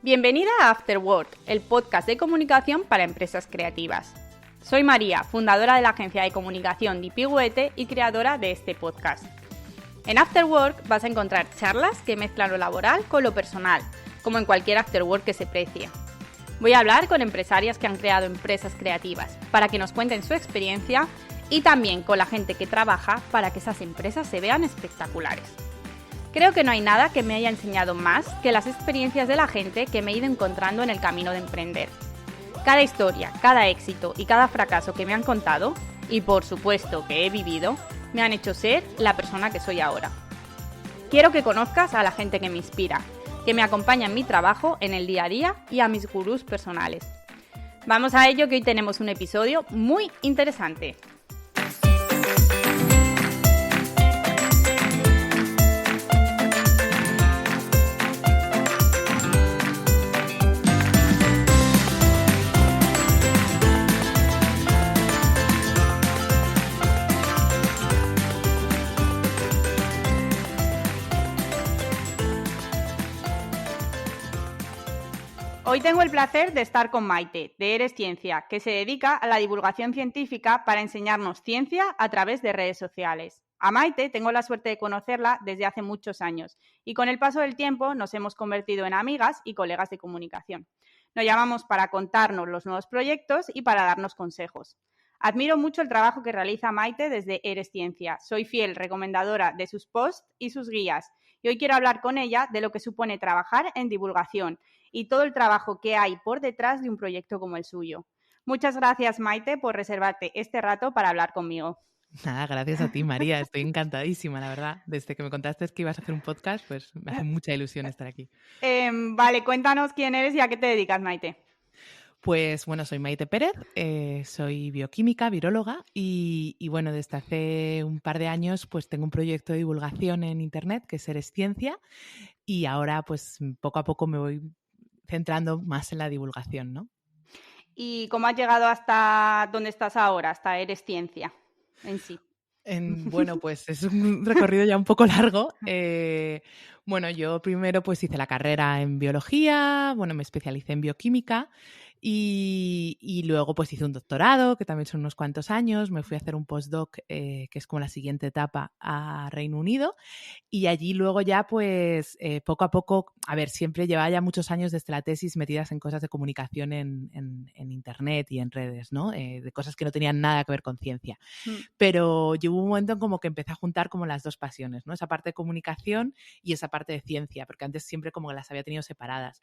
Bienvenida a After Work, el podcast de comunicación para empresas creativas. Soy María, fundadora de la agencia de comunicación Dipiguete y creadora de este podcast. En After Work vas a encontrar charlas que mezclan lo laboral con lo personal, como en cualquier After Work que se precie. Voy a hablar con empresarias que han creado empresas creativas para que nos cuenten su experiencia y también con la gente que trabaja para que esas empresas se vean espectaculares. Creo que no hay nada que me haya enseñado más que las experiencias de la gente que me he ido encontrando en el camino de emprender. Cada historia, cada éxito y cada fracaso que me han contado, y por supuesto que he vivido, me han hecho ser la persona que soy ahora. Quiero que conozcas a la gente que me inspira, que me acompaña en mi trabajo, en el día a día y a mis gurús personales. Vamos a ello, que hoy tenemos un episodio muy interesante. Hoy tengo el placer de estar con Maite, de Eres Ciencia, que se dedica a la divulgación científica para enseñarnos ciencia a través de redes sociales. A Maite tengo la suerte de conocerla desde hace muchos años y con el paso del tiempo nos hemos convertido en amigas y colegas de comunicación. Nos llamamos para contarnos los nuevos proyectos y para darnos consejos. Admiro mucho el trabajo que realiza Maite desde Eres Ciencia. Soy fiel recomendadora de sus posts y sus guías y hoy quiero hablar con ella de lo que supone trabajar en divulgación y todo el trabajo que hay por detrás de un proyecto como el suyo. Muchas gracias, Maite, por reservarte este rato para hablar conmigo. Nada, gracias a ti, María. Estoy encantadísima, la verdad. Desde que me contaste que ibas a hacer un podcast, pues me hace mucha ilusión estar aquí. Vale, cuéntanos quién eres y a qué te dedicas, Maite. Pues bueno, soy Maite Pérez, soy bioquímica, viróloga y bueno, desde hace un par de años pues tengo un proyecto de divulgación en internet que es Eres Ciencia y ahora pues poco a poco me voy centrando más en la divulgación, ¿no? ¿Y cómo has llegado hasta donde estás ahora, hasta Eres Ciencia en sí? Bueno, pues es un recorrido ya un poco largo. Bueno, yo primero pues hice la carrera en biología, bueno, me especialicé en bioquímica y luego pues hice un doctorado, que también son unos cuantos años, me fui a hacer un postdoc, que es como la siguiente etapa, a Reino Unido y allí luego ya pues poco a poco, a ver, siempre llevaba ya muchos años desde la tesis metidas en cosas de comunicación en internet y en redes, ¿no? De cosas que no tenían nada que ver con ciencia. Pero llegó un momento en como que empecé a juntar como las dos pasiones, ¿no? Esa parte de comunicación y esa parte de ciencia, porque antes siempre como que las había tenido separadas.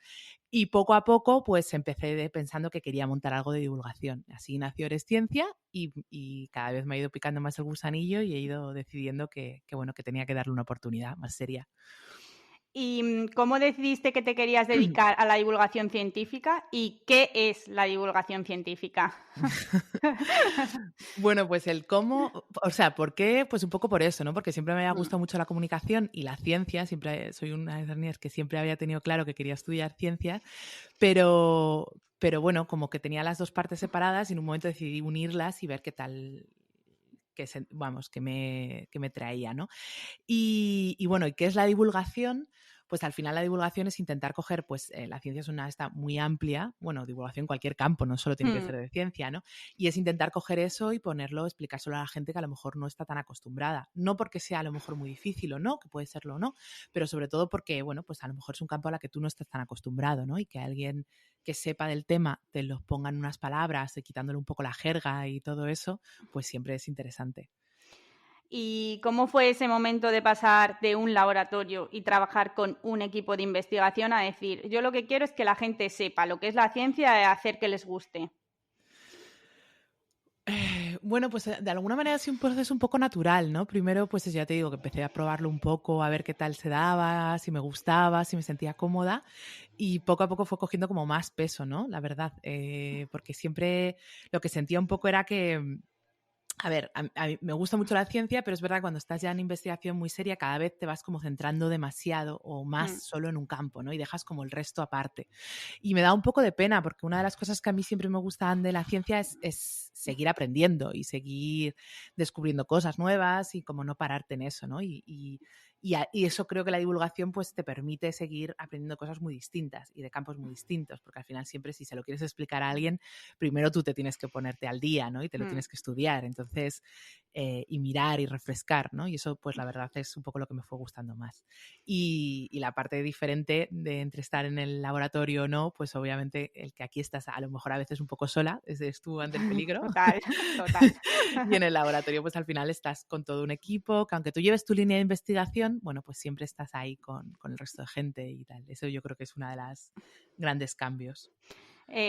Y poco a poco pues empecé pensando que quería montar algo de divulgación. Así nació Eres Ciencia y cada vez me ha ido picando más el gusanillo y he ido decidiendo que bueno, que tenía que darle una oportunidad más seria. ¿Y cómo decidiste que te querías dedicar a la divulgación científica y qué es la divulgación científica? Bueno, pues el cómo, o sea, ¿por qué? Pues un poco por eso, ¿no? Porque siempre me había gustado mucho la comunicación y la ciencia, siempre soy una de esas niñas que siempre había tenido claro que quería estudiar ciencias, pero bueno, como que tenía las dos partes separadas y en un momento decidí unirlas y ver qué tal, vamos, que me traía, ¿no? Y bueno, ¿y qué es la divulgación? Pues al final la divulgación es intentar coger, pues la ciencia es está muy amplia, bueno, divulgación en cualquier campo, no solo tiene que ser de ciencia, ¿no? Y es intentar coger eso y ponerlo, explicárselo a la gente que a lo mejor no está tan acostumbrada. No porque sea a lo mejor muy difícil o no, que puede serlo o no, pero sobre todo porque, bueno, pues a lo mejor es un campo a la que tú no estás tan acostumbrado, ¿no? Y que alguien que sepa del tema te los ponga en unas palabras, quitándole un poco la jerga y todo eso, pues siempre es interesante. ¿Y cómo fue ese momento de pasar de un laboratorio y trabajar con un equipo de investigación a decir, yo lo que quiero es que la gente sepa lo que es la ciencia y hacer que les guste? Bueno, pues de alguna manera ha sido un proceso un poco natural, ¿no? Primero, pues ya te digo que empecé a probarlo un poco, a ver qué tal se daba, si me gustaba, si me sentía cómoda y poco a poco fue cogiendo como más peso, ¿no? La verdad, porque siempre lo que sentía un poco era que, a ver, a mí me gusta mucho la ciencia, pero es verdad que cuando estás ya en investigación muy seria, cada vez te vas como centrando demasiado o más solo en un campo, ¿no? Y dejas como el resto aparte. Y me da un poco de pena porque una de las cosas que a mí siempre me gustan de la ciencia es seguir aprendiendo y seguir descubriendo cosas nuevas y como no pararte en eso, ¿no? Y y eso creo que la divulgación pues te permite seguir aprendiendo cosas muy distintas y de campos muy distintos, porque al final siempre si se lo quieres explicar a alguien, primero tú te tienes que ponerte al día, ¿no? Y te lo tienes que estudiar, entonces, y mirar y refrescar, ¿no? Y eso pues la verdad es un poco lo que me fue gustando más. Y la parte diferente de entre estar en el laboratorio o no, pues obviamente el que aquí estás a lo mejor a veces un poco sola, es tú ante el peligro. Total, total. Y en el laboratorio pues al final estás con todo un equipo, que aunque tú lleves tu línea de investigación, bueno, pues siempre estás ahí con el resto de gente y tal. Eso yo creo que es uno de los grandes cambios.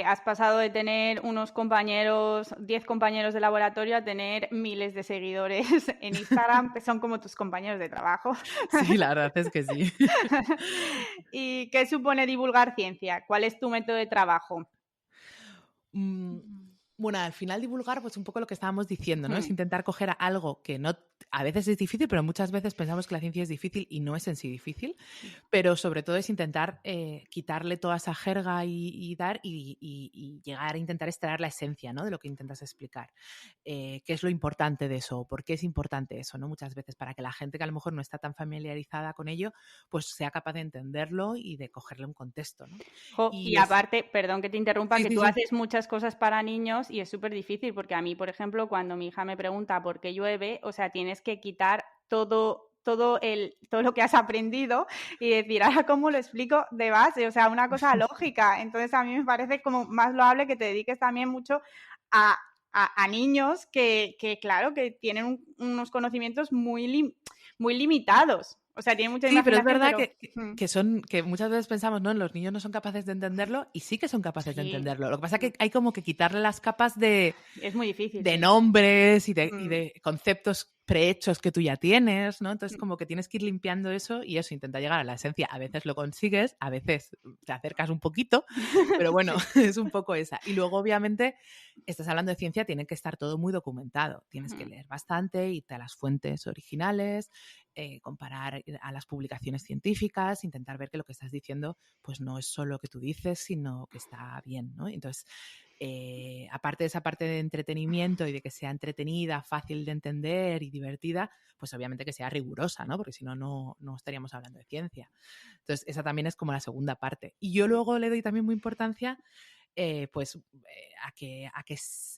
Has pasado de tener unos compañeros, 10 compañeros de laboratorio, a tener miles de seguidores en Instagram, que son como tus compañeros de trabajo. Sí, la verdad es que sí. ¿Y qué supone divulgar ciencia? ¿Cuál es tu método de trabajo? Bueno, al final divulgar, pues un poco lo que estábamos diciendo, ¿no? Es intentar coger algo que no, a veces es difícil, pero muchas veces pensamos que la ciencia es difícil y no es en sí difícil, pero sobre todo es intentar quitarle toda esa jerga y dar y llegar a intentar extraer la esencia, ¿no? De lo que intentas explicar. ¿Qué es lo importante de eso? ¿Por qué es importante eso, ¿no? Muchas veces para que la gente que a lo mejor no está tan familiarizada con ello, pues sea capaz de entenderlo y de cogerle un contexto, ¿no? Y aparte, perdón que te interrumpa, Sí, que sí, tú sí. haces muchas cosas para niños y es súper difícil porque a mí, por ejemplo, cuando mi hija me pregunta por qué llueve, o sea, tienes que quitar todo lo que has aprendido y decir, ahora cómo lo explico de base, o sea, una cosa lógica. Entonces a mí me parece como más loable que te dediques también mucho a niños que, claro, que tienen unos conocimientos muy limitados. O sea, tienen mucha Sí, pero es imaginación, verdad pero... que muchas veces pensamos, ¿no? Los niños no son capaces de entenderlo y sí que son capaces de Sí, entenderlo. Lo que pasa es que hay como que quitarle las capas es muy difícil, de sí. nombres y de conceptos prehechos que tú ya tienes, ¿no? Entonces como que tienes que ir limpiando eso y eso, intenta llegar a la esencia. A veces lo consigues, a veces te acercas un poquito, pero bueno, Sí. es un poco esa. Y luego obviamente estás hablando de ciencia, tiene que estar todo muy documentado. Tienes que leer bastante, irte a las fuentes originales, comparar a las publicaciones científicas, intentar ver que lo que estás diciendo pues no es solo lo que tú dices, sino que está bien, ¿no? Entonces, aparte de esa parte de entretenimiento y de que sea entretenida, fácil de entender y divertida, pues obviamente que sea rigurosa, ¿no? Porque si no, no estaríamos hablando de ciencia. Entonces, esa también es como la segunda parte. Y yo luego le doy también muy importancia a que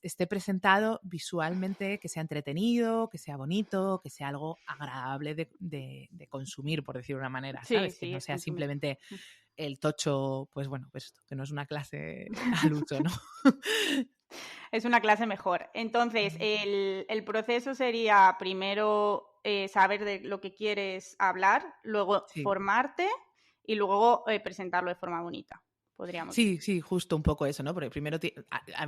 esté presentado visualmente, que sea entretenido, que sea bonito, que sea algo agradable de consumir, por decir de una manera, Sí, ¿sabes? Que sí, no es sea consumir. simplemente el tocho, pues bueno, pues esto, que no es una clase al uso, ¿no? Es una clase mejor. Entonces, el proceso sería primero saber de lo que quieres hablar, luego Sí. formarte y luego presentarlo de forma bonita, podríamos decir. Sí, sí, justo un poco eso, ¿no? Porque primero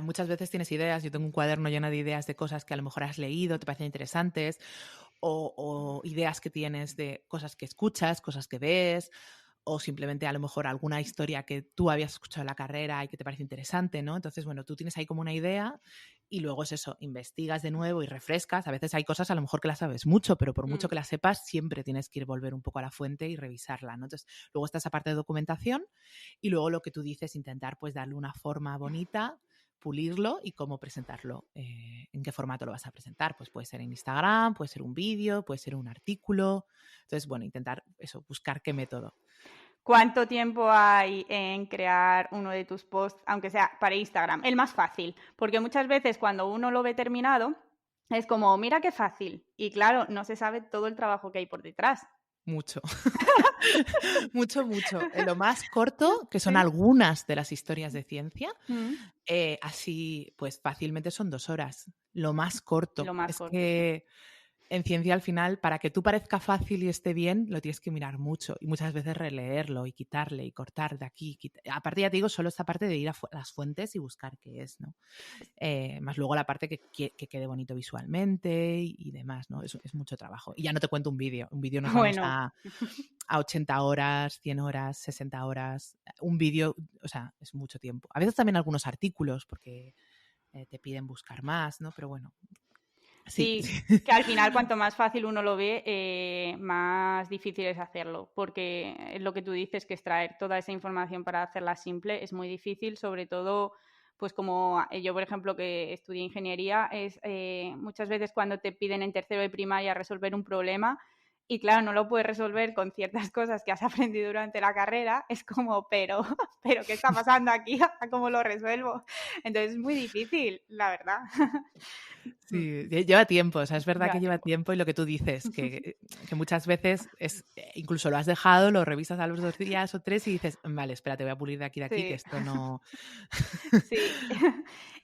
muchas veces tienes ideas, yo tengo un cuaderno lleno de ideas de cosas que a lo mejor has leído, te parecen interesantes, o ideas que tienes de cosas que escuchas, cosas que ves, o simplemente a lo mejor alguna historia que tú habías escuchado en la carrera y que te parece interesante, ¿no? Entonces, bueno, tú tienes ahí como una idea y luego es eso, investigas de nuevo y refrescas. A veces hay cosas a lo mejor que las sabes mucho, pero por mucho que las sepas, siempre tienes que ir volver un poco a la fuente y revisarla, ¿no? Entonces, luego está esa parte de documentación y luego lo que tú dices, intentar pues darle una forma bonita, pulirlo y cómo presentarlo, en qué formato lo vas a presentar. Pues puede ser en Instagram, puede ser un vídeo, puede ser un artículo. Entonces, bueno, intentar eso, buscar qué método. ¿Cuánto tiempo hay en crear uno de tus posts, aunque sea para Instagram? El más fácil, porque muchas veces cuando uno lo ve terminado, es como, mira qué fácil. Y claro, no se sabe todo el trabajo que hay por detrás. Mucho. Mucho, mucho. Lo más corto, que son Sí. algunas de las historias de ciencia, Mm. así pues fácilmente son 2 horas. Lo más corto. Lo más Es corto, sí. que en ciencia al final, para que tú parezca fácil y esté bien, lo tienes que mirar mucho y muchas veces releerlo y quitarle y cortar de aquí. Aparte ya te digo, solo esta parte de ir a las fuentes y buscar qué es, ¿no? Más luego la parte que quede bonito visualmente y demás, ¿no? Es mucho trabajo. Y ya no te cuento un vídeo nos vamos Bueno, a 80 horas, 100 horas, 60 horas. Un vídeo, o sea, es mucho tiempo. A veces también algunos artículos porque te piden buscar más, ¿no? Pero bueno, sí. sí, que al final cuanto más fácil uno lo ve, más difícil es hacerlo, porque es lo que tú dices, que extraer toda esa información para hacerla simple es muy difícil, sobre todo, pues como yo, por ejemplo, que estudié ingeniería, es muchas veces cuando te piden en tercero de primaria resolver un problema, y claro, no lo puedes resolver con ciertas cosas que has aprendido durante la carrera, es como, pero ¿qué está pasando aquí? ¿Cómo lo resuelvo? Entonces es muy difícil, la verdad. Sí, lleva tiempo, o sea, es verdad Lleva que lleva tiempo. tiempo y lo que tú dices, que muchas veces incluso lo has dejado, lo revisas a los 2 días o 3 y dices, vale, espérate, voy a pulir de aquí, que Sí. esto no... Sí.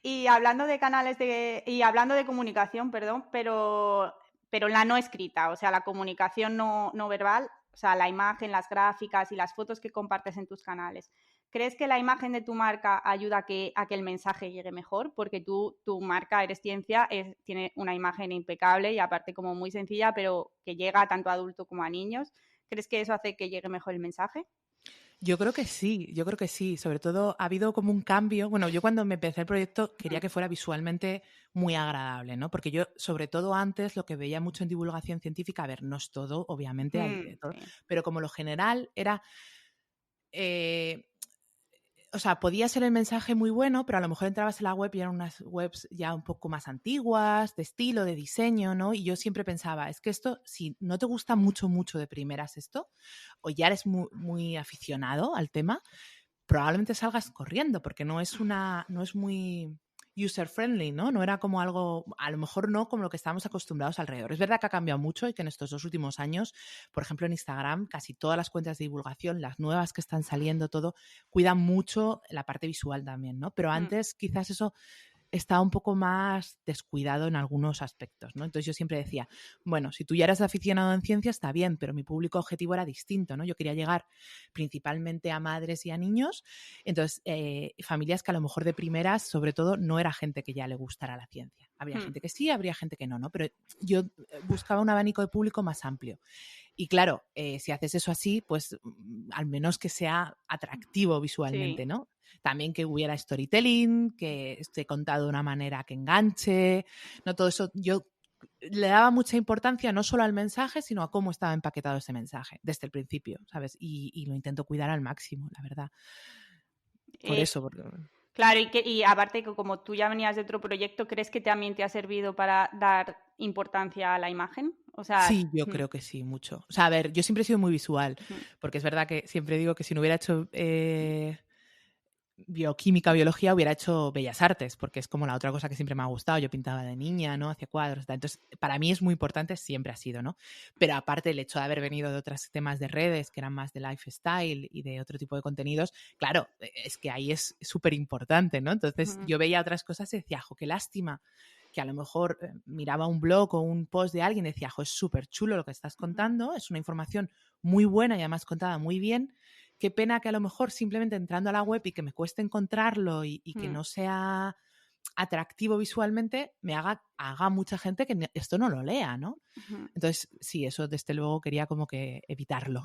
Y hablando de canales y hablando de comunicación, perdón, pero la no escrita, o sea, la comunicación no verbal, o sea, la imagen, las gráficas y las fotos que compartes en tus canales. ¿Crees que la imagen de tu marca ayuda a que el mensaje llegue mejor? Porque tu marca Eres Ciencia tiene una imagen impecable y aparte como muy sencilla, pero que llega tanto a adultos como a niños. ¿Crees que eso hace que llegue mejor el mensaje? Yo creo que sí, Sobre todo ha habido como un cambio. Bueno, yo cuando me empecé el proyecto quería Mm, que fuera visualmente muy agradable, ¿no? Porque yo, sobre todo antes, lo que veía mucho en divulgación científica, a ver, no es todo, obviamente hay de todo, sí. pero como lo general era... eh, o sea, podía ser el mensaje muy bueno, pero a lo mejor entrabas en la web y eran unas webs ya un poco más antiguas, de estilo, de diseño, ¿no? Y yo siempre pensaba, es que esto, si no te gusta mucho, mucho de primeras esto, o ya eres muy, muy aficionado al tema, probablemente salgas corriendo, porque no es muy user friendly, ¿no? No era como algo, a lo mejor no como lo que estábamos acostumbrados alrededor. Es verdad que ha cambiado mucho y que en estos 2 últimos años, por ejemplo, en Instagram, casi todas las cuentas de divulgación, las nuevas que están saliendo, todo, cuidan mucho la parte visual también, ¿no? Pero Mm, antes quizás eso está un poco más descuidado en algunos aspectos, ¿no? Entonces yo siempre decía, bueno, si tú ya eres aficionado en ciencia está bien, pero mi público objetivo era distinto, ¿no? Yo quería llegar principalmente a madres y a niños, entonces familias que a lo mejor de primeras, sobre todo, no era gente que ya le gustara la ciencia. Habría mm. gente que sí, habría gente que no, ¿no? Pero yo buscaba un abanico de público más amplio. Y claro, si haces eso así, pues al menos que sea atractivo visualmente, Sí. ¿no? También que hubiera storytelling, que esté contado de una manera que enganche, no todo eso. Yo le daba mucha importancia no solo al mensaje, sino a cómo estaba empaquetado ese mensaje desde el principio, ¿sabes? Y lo intento cuidar al máximo, la verdad. Por Eh, eso, porque... claro, y aparte que como tú ya venías de otro proyecto, ¿crees que también te ha servido para dar importancia a la imagen? O sea, Sí, yo creo que sí, mucho. O sea, a ver, yo siempre he sido muy visual, porque es verdad que siempre digo que si no hubiera hecho bioquímica, biología, hubiera hecho bellas artes, porque es como la otra cosa que siempre me ha gustado. Yo pintaba de niña, ¿no? Hacía cuadros, tal. Entonces, para mí es muy importante, siempre ha sido, ¿no? Pero aparte, el hecho de haber venido de otros temas de redes, que eran más de lifestyle y de otro tipo de contenidos, claro, es que ahí es súper importante, ¿no? Entonces, yo veía otras cosas y decía, jo, qué lástima que a lo mejor miraba un blog o un post de alguien y decía, jo, es súper chulo lo que estás contando, es una información muy buena y además contada muy bien. Qué pena que a lo mejor simplemente entrando a la web y que me cueste encontrarlo y que no sea atractivo visualmente, me haga mucha gente que esto no lo lea, ¿no? Entonces, sí, eso desde luego quería como que evitarlo.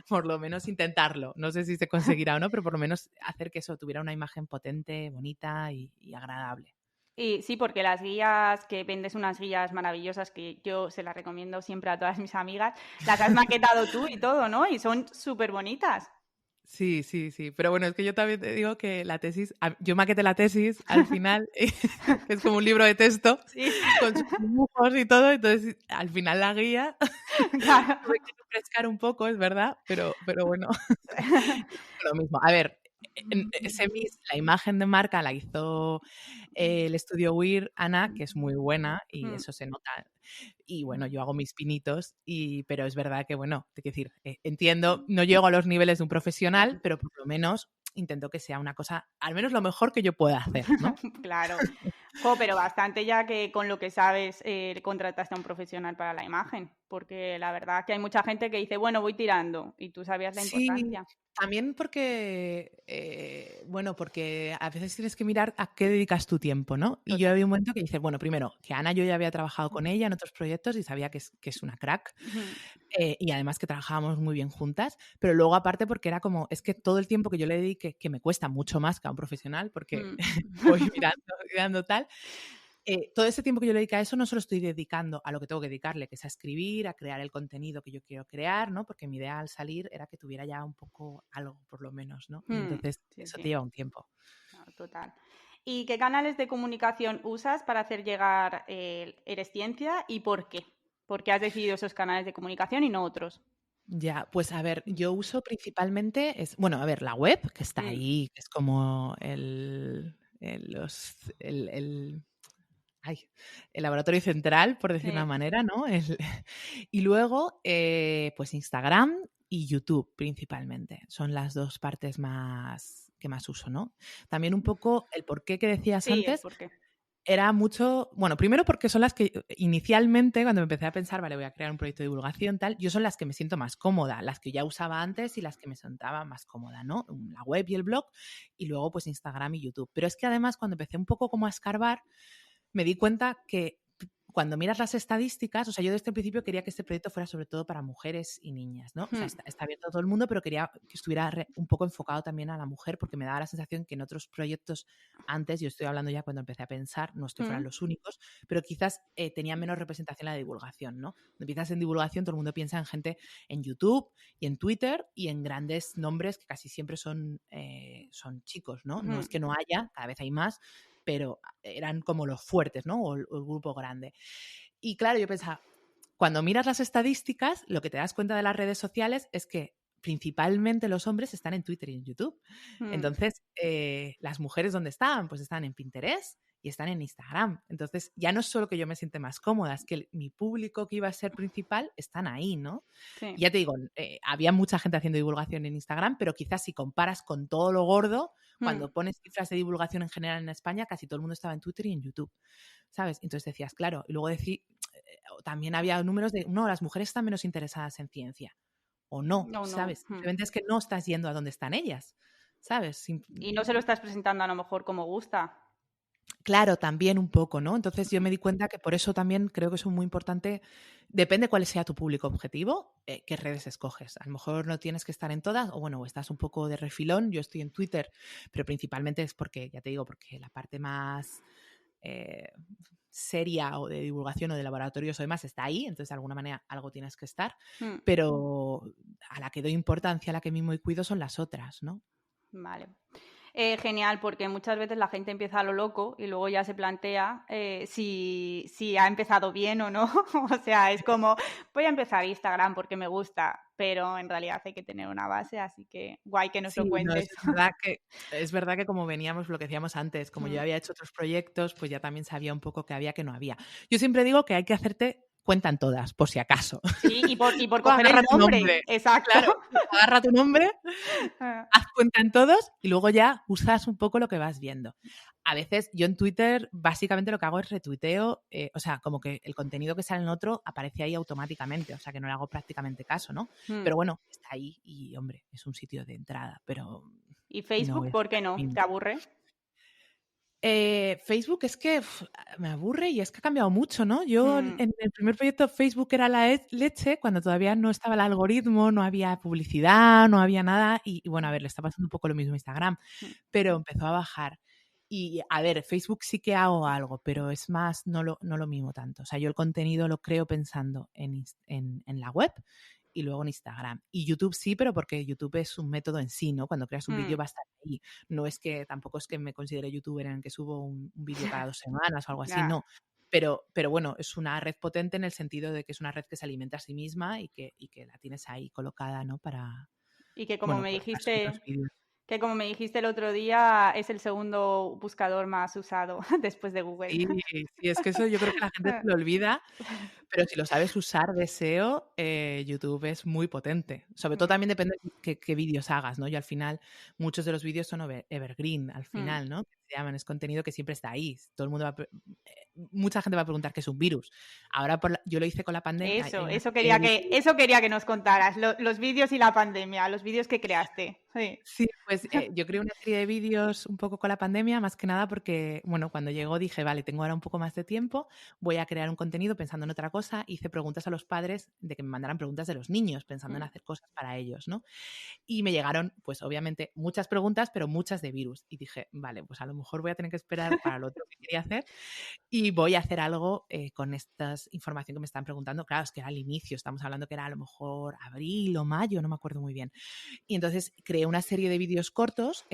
Por lo menos intentarlo. No sé si se conseguirá o no, pero por lo menos hacer que eso tuviera una imagen potente, bonita y agradable. y sí, porque las guías, que vendes unas guías maravillosas que yo se las recomiendo siempre a todas mis amigas, las has maquetado tú y todo, ¿no? Y son súper bonitas. Sí, sí, sí. Pero bueno, es que yo también te digo que la tesis, yo maqueté la tesis al final, que es como un libro de texto Sí, con sus dibujos y todo, entonces al final la guía claro. tuve que refrescar un poco, es verdad, pero bueno, lo mismo. A ver, ese la imagen de marca la hizo el estudio WIR, Ana, que es muy buena y eso se nota. Y bueno, yo hago mis pinitos, pero es verdad que, bueno, te quiero decir, entiendo, no llego a los niveles de un profesional, pero por lo menos intento que sea una cosa, al menos lo mejor que yo pueda hacer, ¿no? Claro. Jo, pero bastante ya que con lo que sabes contrataste a un profesional para la imagen, porque la verdad que hay mucha gente que dice, bueno, voy tirando, y tú sabías la Sí, importancia. también porque, bueno, porque a veces tienes que mirar a qué dedicas tu tiempo, ¿no? Y yo Total. había un momento que dices, bueno, primero, que Ana yo ya había trabajado con ella en otros proyectos y sabía que es una crack, Ujú. y además que trabajábamos muy bien juntas, pero luego aparte porque era como, es que todo el tiempo que yo le dediqué, que me cuesta mucho más que a un profesional, porque Mm. voy mirando tal, todo ese tiempo que yo le dedico a eso no solo estoy dedicando a lo que tengo que dedicarle, que es a escribir, a crear el contenido que yo quiero crear, ¿no? Porque mi idea al salir era que tuviera ya un poco algo, por lo menos, ¿no? Y entonces Sí, eso te sí, lleva un tiempo. no, total. ¿Y qué canales de comunicación usas para hacer llegar Eres Ciencia y por qué? ¿Por qué has decidido esos canales de comunicación y no otros? Ya, pues a ver, yo uso principalmente, bueno, a ver, la web, que está Mm, ahí, que es como ay, el laboratorio central, por decir una sí. manera, ¿no? Y luego, pues Instagram y YouTube principalmente. Son las dos partes que más uso, ¿no? También un poco el porqué que decías Sí, el antes, por qué. era mucho, bueno, primero porque son las que inicialmente, cuando me empecé a pensar, vale, voy a crear un proyecto de divulgación, tal, yo son las que me siento más cómoda, las que ya usaba antes y las que me sentaba más cómoda, ¿no? La web y el blog, y luego pues Instagram y YouTube. Pero es que además cuando empecé un poco como a escarbar, me di cuenta que cuando miras las estadísticas, o sea, yo desde el principio quería que este proyecto fuera sobre todo para mujeres y niñas, ¿no? O sea, está abierto a todo el mundo, pero quería que estuviera un poco enfocado también a la mujer, porque me daba la sensación que en otros proyectos antes, yo estoy hablando ya cuando empecé a pensar, no es que fueran los únicos, pero quizás tenía menos representación la divulgación, ¿no? Cuando empiezas en divulgación, todo el mundo piensa en gente en YouTube y en Twitter y en grandes nombres que casi siempre son chicos, ¿no? No es que no haya, cada vez hay más, pero eran como los fuertes, ¿no? O el grupo grande. Y claro, yo pensaba, cuando miras las estadísticas, lo que te das cuenta de las redes sociales es que principalmente los hombres están en Twitter y en YouTube. Entonces, ¿las mujeres dónde están? Pues están en Pinterest y están en Instagram. Entonces, ya no es solo que yo me siente más cómoda, es que mi público que iba a ser principal están ahí, ¿no? Sí. Y ya te digo, había mucha gente haciendo divulgación en Instagram, pero quizás si comparas con todo lo gordo, cuando pones cifras de divulgación en general en España, casi todo el mundo estaba en Twitter y en YouTube, ¿sabes? Entonces decías, claro, y luego también había números de, no, las mujeres están menos interesadas en ciencia, o no, No, no. ¿sabes? Simplemente es que no estás yendo a donde están ellas, ¿sabes? Y no se lo estás presentando a lo mejor como gusta. Claro, también un poco, ¿no? Entonces yo me di cuenta que por eso también creo que es muy importante, depende cuál sea tu público objetivo, qué redes escoges. A lo mejor no tienes que estar en todas, o bueno, estás un poco de refilón, yo estoy en Twitter, pero principalmente es porque, ya te digo, porque la parte más seria o de divulgación o de laboratorios o demás está ahí, entonces de alguna manera algo tienes que estar, pero a la que doy importancia, a la que mimo y cuido son las otras, ¿no? Vale. Genial, porque muchas veces la gente empieza a lo loco y luego ya se plantea si ha empezado bien o no. O sea, es como, voy a empezar Instagram porque me gusta, pero en realidad hay que tener una base, así que guay que nos lo Sí, no, cuentes. es verdad que como veníamos, lo que decíamos antes, como yo había hecho otros proyectos, pues ya también sabía un poco que había, que no había. Yo siempre digo que hay que hacerte cuenta en todas, por si acaso. Sí, y por Tú coger el agarra tu nombre. Exacto. claro, agarra tu nombre, haz cuenta en todos y luego ya usas un poco lo que vas viendo. A veces yo en Twitter básicamente lo que hago es retuiteo, o sea, como que el contenido que sale en otro aparece ahí automáticamente, o sea que no le hago prácticamente caso, ¿no? Pero bueno, está ahí y, hombre, es un sitio de entrada, pero ¿Y no Facebook es por qué no? mismo. ¿Te aburre? Facebook es que me aburre y es que ha cambiado mucho, ¿no? Yo en el primer proyecto Facebook era la leche, cuando todavía no estaba el algoritmo, no había publicidad, no había nada y bueno, a ver, le está pasando un poco lo mismo a Instagram, pero empezó a bajar. Y a ver, Facebook sí que hago algo, pero es más, no lo mimo tanto. O sea, yo el contenido lo creo pensando en la web y luego en Instagram. Y YouTube sí, pero porque YouTube es un método en sí, ¿no? Cuando creas un vídeo va a estar ahí. No es que, tampoco es que me considere youtuber en el que subo un vídeo cada 2 semanas o algo así, no. Pero bueno, es una red potente en el sentido de que es una red que se alimenta a sí misma y que la tienes ahí colocada, ¿no? Y que Bueno, para subir los vídeos. que como me dijiste el otro día, es el segundo buscador más usado después de Google. Sí, sí, es que eso yo creo que la gente se lo olvida, pero si lo sabes usar de SEO, YouTube es muy potente. Sobre todo también depende de qué vídeos hagas, ¿no? Yo al final, muchos de los vídeos son evergreen, al final, ¿no? Que se llaman, es contenido que siempre está ahí. Todo el mundo mucha gente va a preguntar qué es un virus. Ahora yo lo hice con la pandemia. Eso quería que nos contaras, los vídeos y la pandemia, los vídeos que creaste. Sí. Sí, pues yo creé una serie de vídeos un poco con la pandemia, más que nada porque, bueno, cuando llegó dije, vale, tengo ahora un poco más de tiempo, voy a crear un contenido pensando en otra cosa. Hice preguntas a los padres de que me mandaran preguntas de los niños, pensando en hacer cosas para ellos, ¿no? Y me llegaron, pues obviamente, muchas preguntas, pero muchas de virus. Y dije, vale, pues a lo mejor voy a tener que esperar para lo otro que quería hacer y voy a hacer algo con esta información que me están preguntando. Claro, es que era al inicio, estamos hablando que era a lo mejor abril o mayo, no me acuerdo muy bien. Y entonces creé una serie de vídeos cortos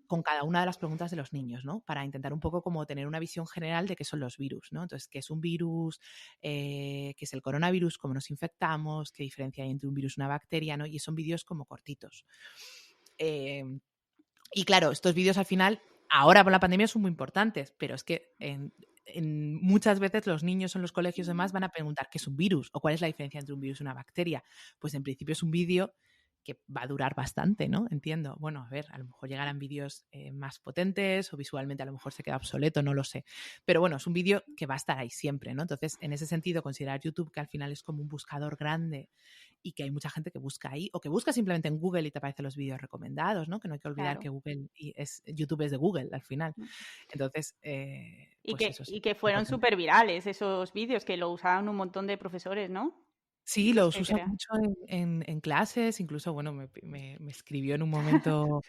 con cada una de las preguntas de los niños, ¿no? Para intentar un poco como tener una visión general de qué son los virus, ¿no? Entonces, ¿qué es un virus? ¿Qué es el coronavirus? ¿Cómo nos infectamos? ¿Qué diferencia hay entre un virus y una bacteria? ¿No? Y son vídeos como cortitos. Y claro, estos vídeos al final, ahora por la pandemia son muy importantes, pero es que muchas veces los niños en los colegios y demás van a preguntar qué es un virus o cuál es la diferencia entre un virus y una bacteria. Pues en principio es un vídeo que va a durar bastante, ¿no? Entiendo. Bueno, a ver, a lo mejor llegarán vídeos más potentes o visualmente a lo mejor se queda obsoleto, no lo sé. Pero bueno, es un vídeo que va a estar ahí siempre, ¿no? Entonces, en ese sentido, considerar YouTube que al final es como un buscador grande y que hay mucha gente que busca ahí o que busca simplemente en Google y te aparecen los vídeos recomendados, ¿no? Que no hay que olvidar que YouTube es de Google al final. Entonces, y que fueron súper virales esos vídeos, que lo usaban un montón de profesores, ¿no? Sí, los usan mucho en clases, incluso, bueno, me escribió en un momento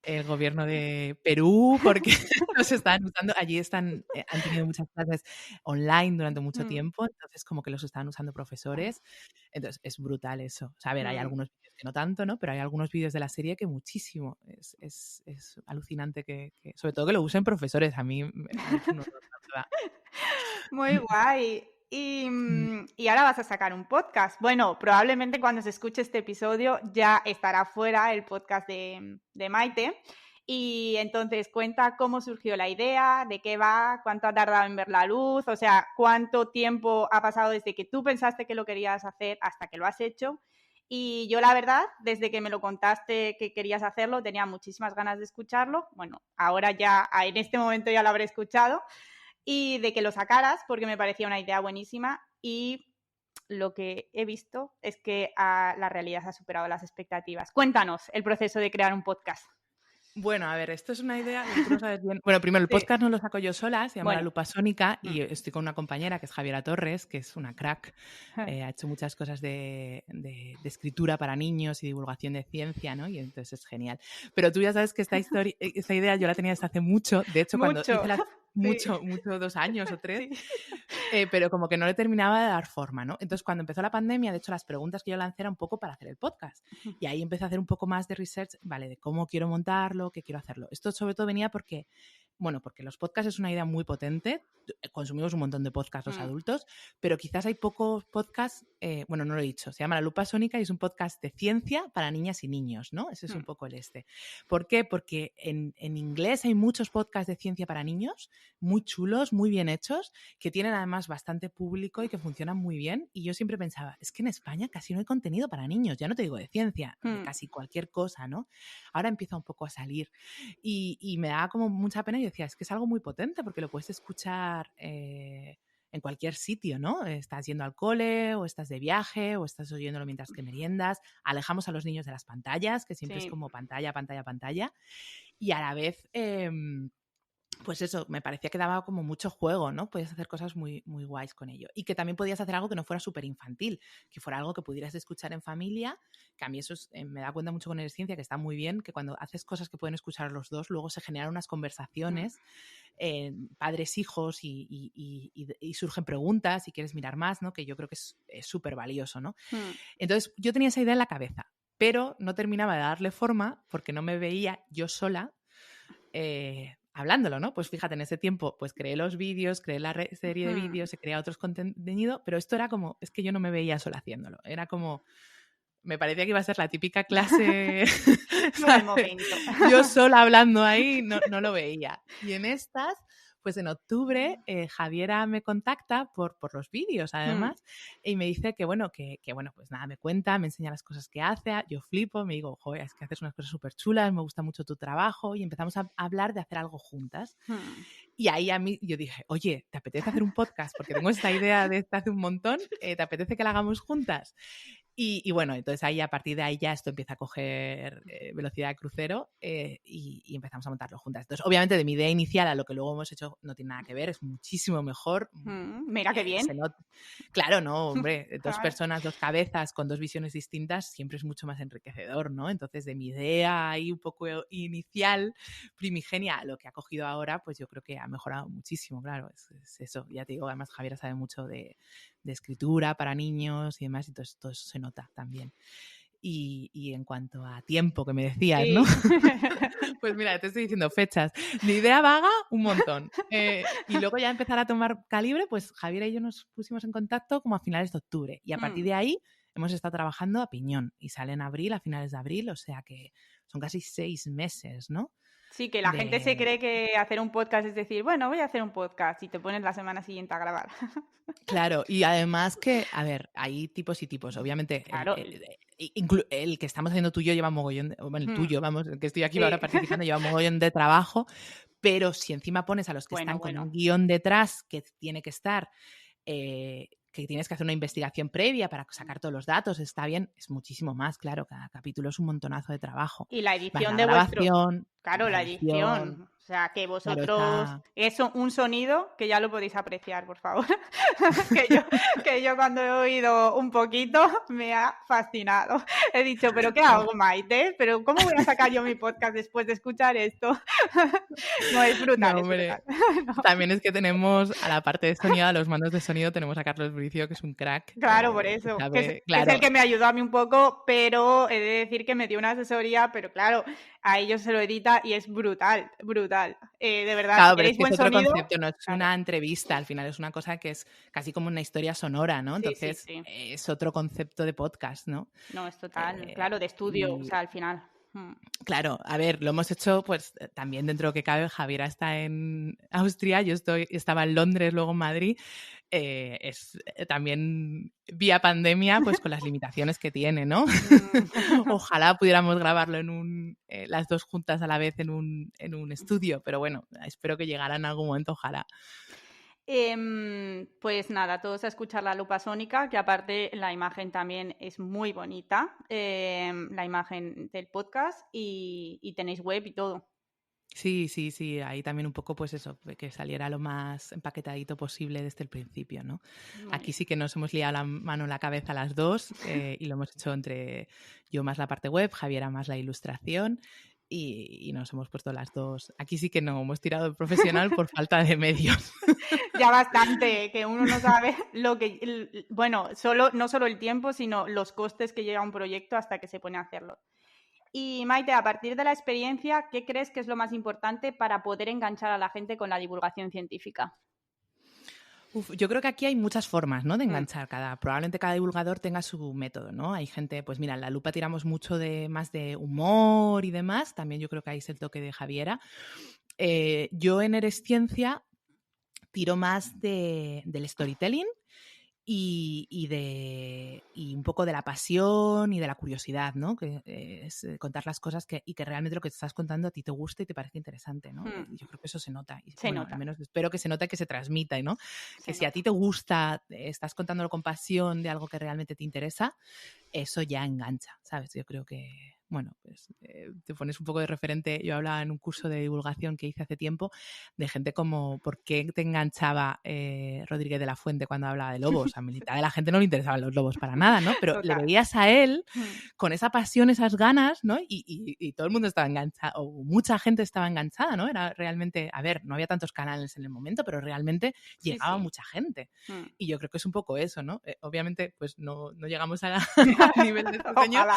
el gobierno de Perú porque los estaban usando, allí han tenido muchas clases online durante mucho tiempo, entonces como que los estaban usando profesores, entonces es brutal eso. O sea, a ver, hay algunos vídeos que no tanto, ¿no? Pero hay algunos vídeos de la serie que muchísimo, es alucinante que sobre todo que lo usen profesores, a mí me parece un horror, la verdad. Muy guay. Y ahora vas a sacar un podcast. Bueno, probablemente cuando se escuche este episodio ya estará fuera el podcast de Maite. Y entonces cuenta cómo surgió la idea, de qué va, cuánto ha tardado en ver la luz, o sea, cuánto tiempo ha pasado desde que tú pensaste que lo querías hacer hasta que lo has hecho. Y yo, la verdad, desde que me lo contaste que querías hacerlo, tenía muchísimas ganas de escucharlo. Bueno, ahora ya, en este momento ya lo habré escuchado. Y de que lo sacaras porque me parecía una idea buenísima y lo que he visto es que la realidad ha superado las expectativas. Cuéntanos el proceso de crear un podcast. Bueno, a ver, esto es una idea que tú no sabes bien. Bueno, primero, el podcast no lo saco yo sola, se llama La Lupa Sónica y estoy con una compañera que es Javiera Torres, que es una crack. Ha hecho muchas cosas de escritura para niños y divulgación de ciencia, ¿no? Y entonces es genial. Pero tú ya sabes que esta idea yo la tenía desde hace mucho. De hecho, cuando hice mucho, 2 años o 3, pero como que no le terminaba de dar forma, ¿no? Entonces, cuando empezó la pandemia, de hecho, las preguntas que yo lancé eran un poco para hacer el podcast. Y ahí empecé a hacer un poco más de research, ¿vale? De cómo quiero montarlo, qué quiero hacerlo. Esto sobre todo venía porque los podcasts es una idea muy potente, consumimos un montón de podcasts los adultos, pero quizás hay pocos podcasts, no lo he dicho, se llama La Lupa Sónica y es un podcast de ciencia para niñas y niños, ¿no? Ese es un poco el este. ¿Por qué? Porque en inglés hay muchos podcasts de ciencia para niños, muy chulos, muy bien hechos, que tienen además bastante público y que funcionan muy bien, y yo siempre pensaba, es que en España casi no hay contenido para niños, ya no te digo de ciencia, de casi cualquier cosa, ¿no? Ahora empieza un poco a salir y me da como mucha pena y decía, es que es algo muy potente porque lo puedes escuchar en cualquier sitio, ¿no? Estás yendo al cole o estás de viaje o estás oyéndolo mientras que meriendas, alejamos a los niños de las pantallas, que siempre es como pantalla, pantalla, pantalla, y a la vez... pues eso, me parecía que daba como mucho juego, ¿no? Podías hacer cosas muy, muy guays con ello. Y que también podías hacer algo que no fuera súper infantil, que fuera algo que pudieras escuchar en familia, que a mí eso me da cuenta mucho con Neurociencia, que está muy bien, que cuando haces cosas que pueden escuchar los dos, luego se generan unas conversaciones, padres, hijos, y surgen preguntas y quieres mirar más, ¿no? Que yo creo que es súper valioso, ¿no? Entonces, yo tenía esa idea en la cabeza, pero no terminaba de darle forma porque no me veía yo sola hablándolo, ¿no? Pues fíjate, en ese tiempo pues creé los vídeos, creé la serie de vídeos, se crea otros contenidos, pero esto era como, es que yo no me veía sola haciéndolo, era como, me parecía que iba a ser la típica clase, yo sola hablando ahí, no lo veía. Y en estas, pues en octubre, Javiera me contacta por los vídeos, además, y me dice que pues nada, me cuenta, me enseña las cosas que hace, yo flipo, me digo, joder, es que haces unas cosas súper chulas, me gusta mucho tu trabajo, y empezamos a hablar de hacer algo juntas. Y ahí a mí, yo dije, oye, ¿te apetece hacer un podcast? Porque tengo esta idea de hace un montón, ¿te apetece que la hagamos juntas? Y bueno, entonces ahí a partir de ahí ya esto empieza a coger velocidad de crucero y empezamos a montarlo juntas. Entonces, obviamente de mi idea inicial a lo que luego hemos hecho no tiene nada que ver, es muchísimo mejor. Mira qué bien. Se nota. Claro, no, hombre, dos Claro. personas, dos cabezas con dos visiones distintas siempre es mucho más enriquecedor, ¿no? Entonces, de mi idea ahí un poco inicial, primigenia, a lo que ha cogido ahora, pues yo creo que ha mejorado muchísimo, claro, es eso. Ya te digo, además Javiera sabe mucho de escritura para niños y demás, y todo eso se nota también. Y en cuanto a tiempo que me decías, Sí. ¿no? Pues mira, te estoy diciendo fechas. De idea vaga, un montón. Y luego ya empezar a tomar calibre, pues Javiera y yo nos pusimos en contacto como a finales de octubre. Y a partir de ahí hemos estado trabajando a piñón. Y sale en abril, a finales de abril, o sea que son casi 6 meses, ¿no? Sí, que la gente se cree que hacer un podcast es decir, bueno, voy a hacer un podcast y te pones la semana siguiente a grabar. Claro, y además que, a ver, hay tipos y tipos. Obviamente, Claro. el que estamos haciendo tú y yo lleva mogollón, bueno, el tuyo, vamos, el que estoy aquí Sí. ahora participando lleva mogollón de trabajo, pero si encima pones a los que están con un guión detrás que tiene que estar, que tienes que hacer una investigación previa para sacar todos los datos, está bien, es muchísimo más, claro, cada capítulo es un montonazo de trabajo. Y la edición la grabación, Claro, la edición. O sea, que vosotros... Claro, Eso, un sonido que ya lo podéis apreciar, por favor. que yo cuando he oído un poquito me ha fascinado. He dicho, ¿pero qué hago, Maite? ¿Pero cómo voy a sacar yo mi podcast después de escuchar esto? No, es brutal, no, hombre, es brutal. No. También es que tenemos, a la parte de sonido, a los mandos de sonido, tenemos a Carlos Bricio, que es un crack. Claro, por eso. Sabe, que es el que me ayudó a mí un poco, pero he de decir que me dio una asesoría, pero claro, a ellos se lo edita y es brutal, brutal. De verdad, claro, si pero es queréis que buen es otro sonido... concepto, no es Claro. una entrevista, al final es una cosa que es casi como una historia sonora, ¿no? Entonces Sí. es otro concepto de podcast, ¿no? No, es total, claro, de estudio, o sea, al final. Claro, a ver, lo hemos hecho pues también dentro de lo que cabe. Javiera está en Austria, yo estaba en Londres, luego en Madrid. También vía pandemia, pues con las limitaciones que tiene, ¿no? Ojalá pudiéramos grabarlo las dos juntas a la vez en un estudio, pero bueno, espero que llegara en algún momento, ojalá. Pues nada, todos a escuchar La Lupa Sónica, que aparte la imagen también es muy bonita, la imagen del podcast, y tenéis web y todo. Sí, ahí también un poco pues eso, que saliera lo más empaquetadito posible desde el principio, ¿no? Aquí sí que nos hemos liado la mano en la cabeza las dos y lo hemos hecho entre yo más la parte web, Javiera más la ilustración y nos hemos puesto las dos. Aquí sí que no hemos tirado de profesional por falta de medios. Ya bastante, que uno no sabe lo que... Bueno, no solo el tiempo, sino los costes que lleva un proyecto hasta que se pone a hacerlo. Y Maite, a partir de la experiencia, ¿qué crees que es lo más importante para poder enganchar a la gente con la divulgación científica? Yo creo que aquí hay muchas formas, ¿no?, de enganchar. Probablemente cada divulgador tenga su método, ¿no? Hay gente, pues mira, en La Lupa tiramos mucho más de humor y demás. También yo creo que ahí es el toque de Javiera. Yo en Eres Ciencia tiro más del storytelling y un poco de la pasión y de la curiosidad, ¿no? Que es contar las cosas y que realmente lo que te estás contando a ti te guste y te parece interesante, ¿no? Yo creo que eso se nota. Y, nota. Al menos espero que se note y que se transmita, ¿no? Que si a ti te gusta, estás contándolo con pasión de algo que realmente te interesa, eso ya engancha, ¿sabes? Yo creo que, bueno, pues te pones un poco de referente. Yo hablaba en un curso de divulgación que hice hace tiempo de gente como ¿por qué te enganchaba Rodríguez de la Fuente cuando hablaba de lobos? A mitad de la gente no le interesaban los lobos para nada, ¿no? Pero le veías a él con esa pasión, esas ganas, ¿no? Y todo el mundo estaba enganchado, o mucha gente estaba enganchada, ¿no? Era realmente, a ver, no había tantos canales en el momento, pero realmente llegaba mucha gente. Y yo creo que es un poco eso, ¿no? Obviamente, pues no llegamos al nivel de este señor.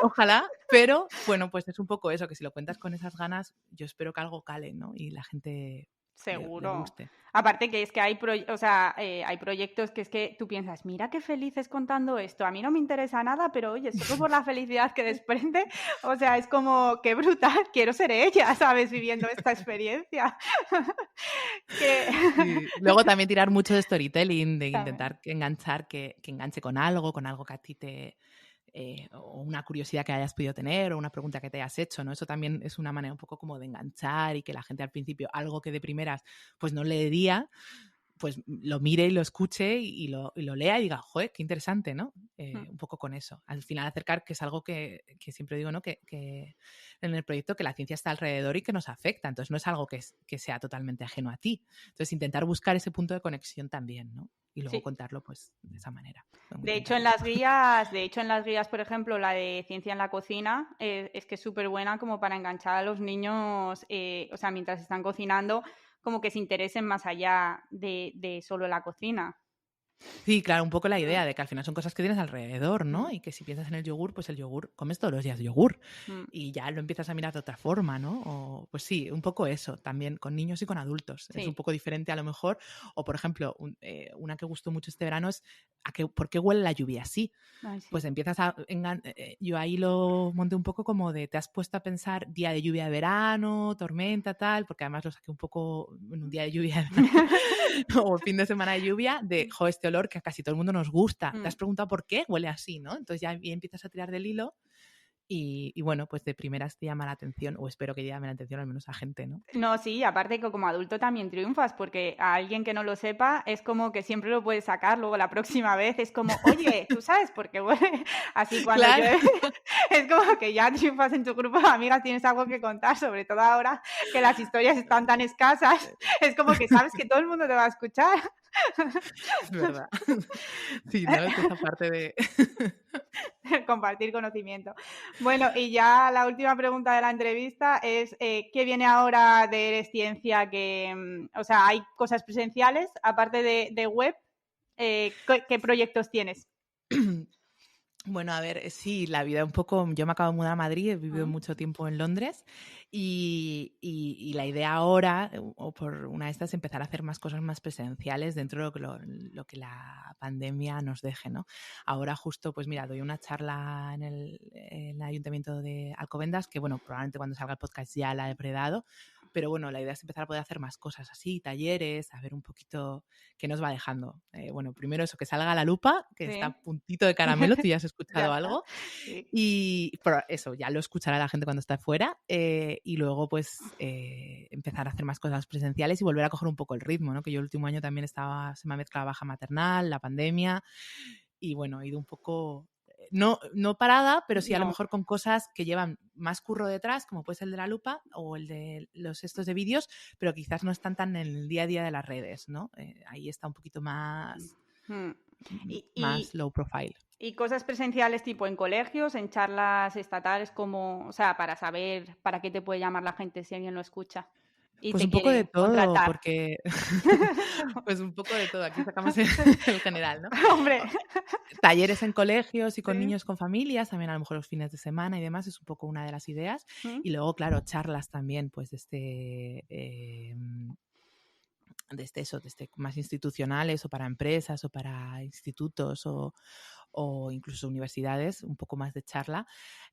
Ojalá, pero bueno, pues es un poco eso, que si lo cuentas con esas ganas, yo espero que algo cale, ¿no? Y la gente seguro le guste. Aparte que es que hay proyectos que es que tú piensas, mira qué felices contando esto, a mí no me interesa nada, pero oye, solo por la felicidad que desprende, o sea, es como, qué brutal, quiero ser ella, ¿sabes? Viviendo esta experiencia. Sí. Luego también tirar mucho de storytelling, de intentar enganchar, que enganche con algo que a ti te... o una curiosidad que hayas podido tener o una pregunta que te hayas hecho, ¿no? Eso también es una manera un poco como de enganchar y que la gente al principio algo que de primeras pues no leería, pues lo mire y lo escuche y lo lea y diga, joder, qué interesante, ¿no? un poco con eso. Al final acercar, que es algo que siempre digo, ¿no? Que en el proyecto, que la ciencia está alrededor y que nos afecta. Entonces no es algo que sea totalmente ajeno a ti. Entonces intentar buscar ese punto de conexión también, ¿no? Y luego Sí. contarlo pues de esa manera. De hecho, en las guías, por ejemplo, la de ciencia en la cocina, es que es súper buena como para enganchar a los niños, o sea, mientras están cocinando, como que se interesen más allá de solo la cocina. Sí, claro, un poco la idea de que al final son cosas que tienes alrededor, ¿no? Mm, Y que si piensas en el yogur, pues el yogur, comes todos los días yogur mm, y ya lo empiezas a mirar de otra forma, ¿no? O, pues sí, un poco eso, también con niños y con adultos. Es un sí. poco diferente a lo mejor. O, por ejemplo, una que gustó mucho este verano es ¿por qué huele la lluvia así? Ay, sí. Pues empiezas a... yo ahí lo monté un poco como de, te has puesto a pensar día de lluvia de verano, tormenta, tal, porque además lo saqué un poco en un día de lluvia de verano, o fin de semana de lluvia, de, este olor que a casi todo el mundo nos gusta. Te has preguntado por qué huele así, ¿no? Entonces ya empiezas a tirar del hilo y bueno, pues de primeras te llama la atención, o espero que llame la atención al menos a gente, ¿no? No, sí, aparte que como adulto también triunfas, porque a alguien que no lo sepa es como que siempre lo puedes sacar, luego la próxima vez es como, oye, ¿tú sabes por qué huele así cuando Claro. llueve? Es como que ya triunfas en tu grupo de amigas, tienes algo que contar, sobre todo ahora que las historias están tan escasas, es como que sabes que todo el mundo te va a escuchar. Es verdad. Sí, ¿no? Es esa parte de... Compartir conocimiento. Bueno, y ya la última pregunta de la entrevista es, ¿qué viene ahora de Eres Ciencia? O sea, ¿hay cosas presenciales aparte de web? ¿Qué proyectos tienes? Bueno, a ver, sí, la vida un poco... Yo me acabo de mudar a Madrid, he vivido Mm, mucho tiempo en Londres y la idea ahora, o por una de estas, es empezar a hacer más cosas más presenciales dentro de lo que la pandemia nos deje, ¿no? Ahora justo, pues mira, doy una charla en el Ayuntamiento de Alcobendas, que bueno, probablemente cuando salga el podcast ya la he predado, pero bueno, la idea es empezar a poder hacer más cosas así, talleres, a ver un poquito qué nos va dejando. Bueno, primero eso, que salga La Lupa, que está sí, a puntito de caramelo, tú ya has ya escuchado está. algo, Sí. y pero eso, ya lo escuchará la gente cuando está fuera, y luego pues empezar a hacer más cosas presenciales y volver a coger un poco el ritmo, ¿no? Que yo el último año también se me ha mezclado baja maternal, la pandemia, y bueno, he ido un poco... No parada, pero sí a lo No. mejor con cosas que llevan más curro detrás, como puede ser el de La Lupa o el de los estos de vídeos, pero quizás no están tan en el día a día de las redes, ¿no? Ahí está un poquito Mm. Y, más y, low profile. y cosas presenciales tipo en colegios, en charlas estatales, como, o sea, para saber para qué te puede llamar la gente si alguien lo escucha y Pues te un poco de quiere todo, contratar. porque pues un poco de todo, aquí sacamos el general, ¿no? Hombre, Talleres en colegios y con sí. niños con familias, también a lo mejor los fines de semana y demás, es un poco una de las ideas. Mm, Y luego, claro, charlas también, pues más institucionales o para empresas o para institutos o incluso universidades, un poco más de charla.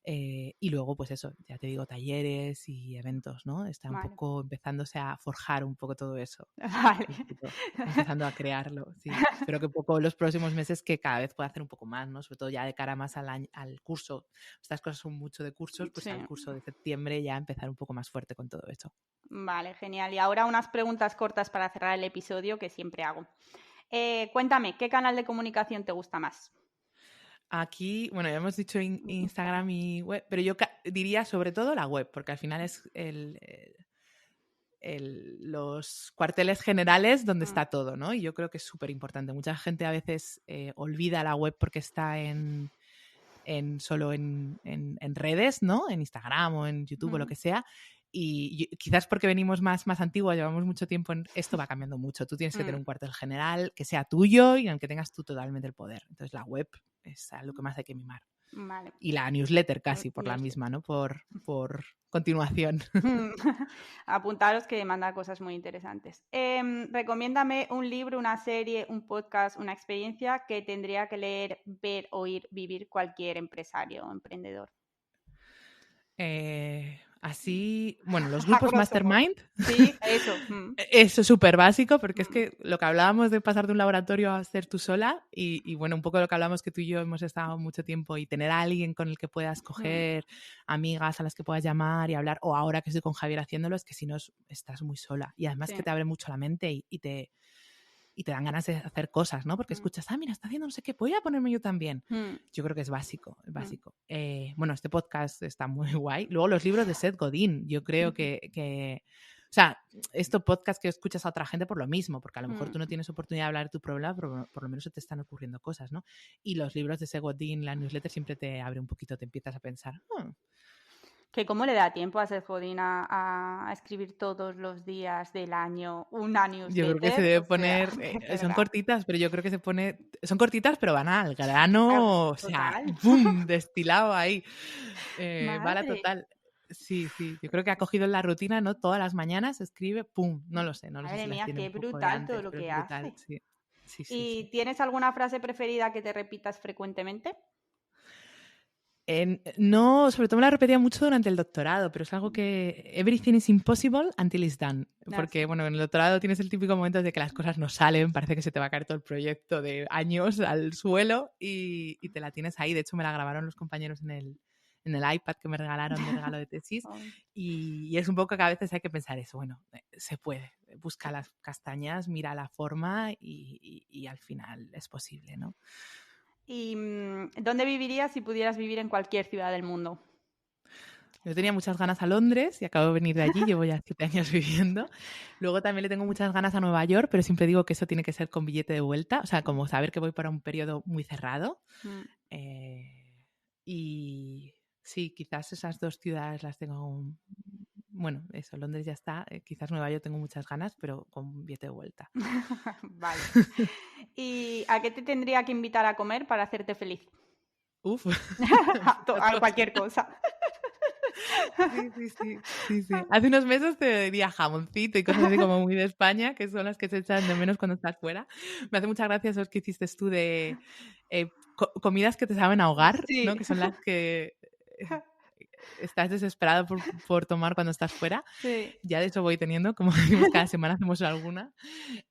Y luego, pues eso, ya te digo, talleres y eventos, ¿no? Está un vale, poco empezándose a forjar un poco todo eso. vale. Un poquito, empezando a crearlo, sí. Espero que un poco los próximos meses que cada vez pueda hacer un poco más, ¿no? Sobre todo ya de cara más al curso. Estas cosas son mucho de cursos, pues Sí, al curso de septiembre ya empezar un poco más fuerte con todo eso. vale, genial. Y ahora unas preguntas cortas para cerrar el episodio que siempre hago. Cuéntame, ¿qué canal de comunicación te gusta más? Aquí, bueno, ya hemos dicho Instagram y web, pero yo diría sobre todo la web, porque al final es los cuarteles generales donde Mm, está todo, ¿no? Y yo creo que es súper importante. Mucha gente a veces olvida la web porque está solo en redes, ¿no? En Instagram o en YouTube o lo mm, que sea. Y quizás porque venimos más antiguos, llevamos mucho tiempo esto va cambiando mucho. Tú tienes que tener mm, un cuartel general que sea tuyo y en el que tengas tú totalmente el poder. Entonces la web es a lo que más hay que mimar. vale. Y la newsletter casi por la Newsletter. misma, ¿no? Por continuación. Apuntaros que manda cosas muy interesantes. Recomiéndame un libro, una serie, un podcast, una experiencia que tendría que leer, ver, oír, vivir cualquier empresario o emprendedor. Así, bueno, los A grupos grosso modo. Mastermind, Sí, eso. eso es súper básico porque es que lo que hablábamos de pasar de un laboratorio a ser tú sola y bueno, un poco lo que hablamos que tú y yo hemos estado mucho tiempo y tener a alguien con el que puedas coger, amigas a las que puedas llamar y hablar, o ahora que estoy con Javier haciéndolo, es que si no estás muy sola y además Sí. que te abre mucho la mente y y te dan ganas de hacer cosas, ¿no? Porque escuchas, mira, está haciendo no sé qué, voy a ponerme yo también. Yo creo que es básico, es básico. Bueno, este podcast está muy guay. Luego los libros de Seth Godin, yo creo que o sea, estos podcasts que escuchas a otra gente por lo mismo, porque a lo mejor tú no tienes oportunidad de hablar de tu problema, pero por lo menos se te están ocurriendo cosas, ¿no? Y los libros de Seth Godin, la newsletter, siempre te abre un poquito, te empiezas a pensar, que cómo le da tiempo a Seth Godin a escribir todos los días del año una newsletter. Yo creo que se debe poner, son cortitas, pero yo creo que son cortitas, pero van al grano, o sea, ¡pum!, destilado ahí, va a la total. Sí, yo creo que ha cogido la rutina, ¿no? Todas las mañanas escribe, ¡pum!, no lo sé. Madre Si mía, qué brutal todo lo que hace. Sí. ¿Y tienes alguna frase preferida que te repitas frecuentemente? No, sobre todo me la repetía mucho durante el doctorado, pero es algo que everything is impossible until it's done. Porque, bueno, en el doctorado tienes el típico momento de que las cosas no salen, parece que se te va a caer todo el proyecto de años al suelo y te la tienes ahí. De hecho, me la grabaron los compañeros en el iPad que me regalaron de regalo de tesis y es un poco que a veces hay que pensar eso, bueno, se puede, busca las castañas, mira la forma y al final es posible, ¿no? ¿Y dónde vivirías si pudieras vivir en cualquier ciudad del mundo? Yo tenía muchas ganas a Londres y acabo de venir de allí, llevo ya 7 años viviendo. Luego también le tengo muchas ganas a Nueva York, pero siempre digo que eso tiene que ser con billete de vuelta, o sea, como saber que voy para un periodo muy cerrado. Y sí, quizás esas 2 ciudades las tengo... Bueno, eso, Londres ya está. Quizás Nueva York tengo muchas ganas, pero con billete de vuelta. Vale. ¿Y a qué te tendría que invitar a comer para hacerte feliz? Uf. A cualquier cosa. Sí. Hace unos meses te diría jamoncito y cosas así como muy de España, que son las que se echan de menos cuando estás fuera. Me hace mucha gracia esos que hiciste tú de comidas que te saben ahogar, ¿no? Que son las que... estás desesperado por tomar cuando estás fuera. Sí. Ya de hecho voy teniendo, como decimos, cada semana hacemos alguna.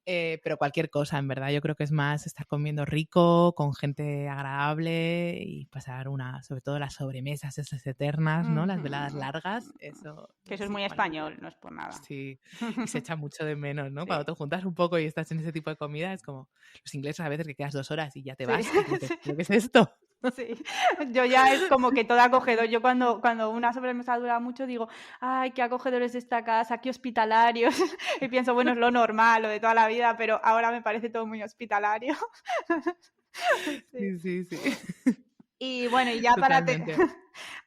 Pero cualquier cosa, en verdad. Yo creo que es más estar comiendo rico, con gente agradable y pasar sobre todo las sobremesas esas eternas, ¿no? Las veladas largas. Eso es muy español, no es por nada. Sí, y se echa mucho de menos, ¿no? Sí. Cuando te juntas un poco y estás en ese tipo de comida, es como los ingleses a veces que quedas 2 horas y ya te vas. Y dices, ¿pero qué es esto? Sí, yo ya es como que todo acogedor. Yo cuando una sobremesa dura mucho digo, ay, qué acogedores de esta casa, qué hospitalarios. Y pienso, bueno, es lo normal, lo de toda la vida, pero ahora me parece todo muy hospitalario. Sí. Y bueno, y ya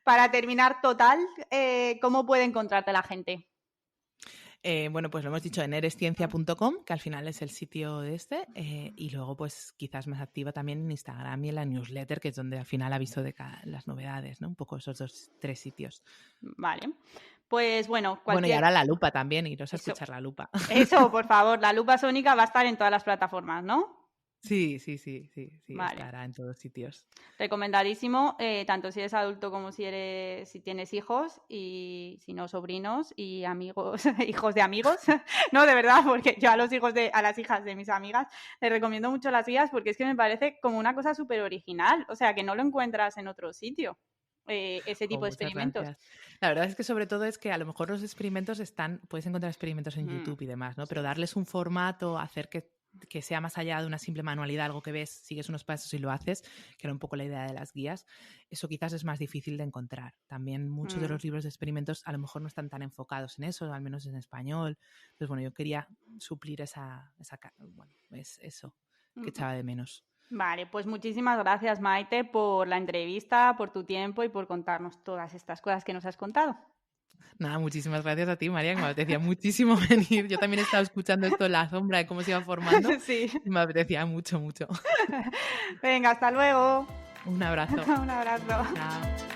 para terminar total, ¿cómo puede encontrarte la gente? Bueno, pues lo hemos dicho en eresciencia.com, que al final es el sitio de y luego pues quizás más activa también en Instagram y en la newsletter, que es donde al final aviso de las novedades, ¿no? Un poco esos 3 sitios. Vale. Pues bueno, Bueno, y ahora la lupa también, iros a escuchar la lupa. Eso, por favor, la lupa sónica va a estar en todas las plataformas, ¿no? Sí, vale. Estará en todos sitios. Recomendadísimo, tanto si eres adulto como si tienes hijos y si no sobrinos y amigos, hijos de amigos. No, de verdad, porque yo a las hijas de mis amigas les recomiendo mucho las guías porque es que me parece como una cosa súper original, o sea, que no lo encuentras en otro sitio. Ese tipo de experimentos. Gracias. La verdad es que sobre todo es que a lo mejor los experimentos puedes encontrar experimentos en YouTube y demás, ¿no? Pero darles un formato, hacer que sea más allá de una simple manualidad, algo que ves, sigues unos pasos y lo haces, que era un poco la idea de las guías, eso quizás es más difícil de encontrar. También muchos de los libros de experimentos a lo mejor no están tan enfocados en eso, al menos en español. Entonces, bueno, yo quería suplir eso que echaba de menos. Vale, pues muchísimas gracias, Maite, por la entrevista, por tu tiempo y por contarnos todas estas cosas que nos has contado. Nada, muchísimas gracias a ti, María, que me apetecía muchísimo venir. Yo también he estado escuchando esto en la sombra de cómo se iba formando. Sí. Y me apetecía mucho. Venga, hasta luego. Un abrazo. Un abrazo. Chao.